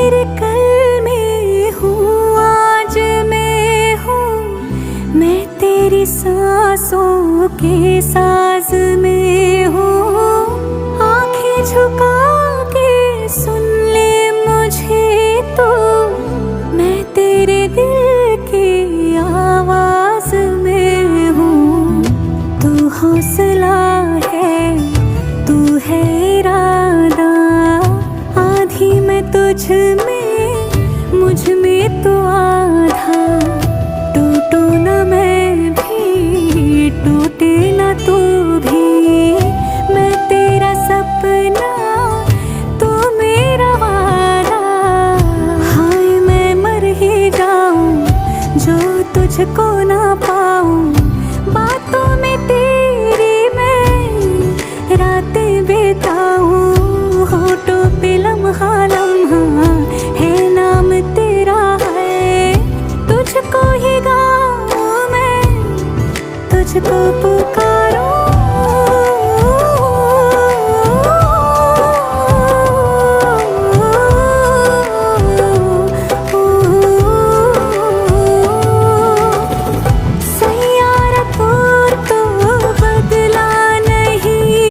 तेरे कल में हूँ, आज मैं हूँ, मैं तेरी सांसों के साज में हूँ। आंखें झुका के सुन ले मुझे तो, मैं तेरे दिल की आवाज में हूँ। तू हौसला है, तू है इरादा, आधी मैं तुझ में, मुझ में तो आधा। टूटू ना मैं भी, टूटे ना तू भी, मैं तेरा सपना, तू मेरा वादा। हाय मैं मर ही जाऊं जो तुझको ना पाऊं, बातों में तेरी मैं रातें बिताऊं। होठों पे लम्हा लम्हा है नाम तेरा है, तुझको ही गाऊं मैं, तुझको पुकार।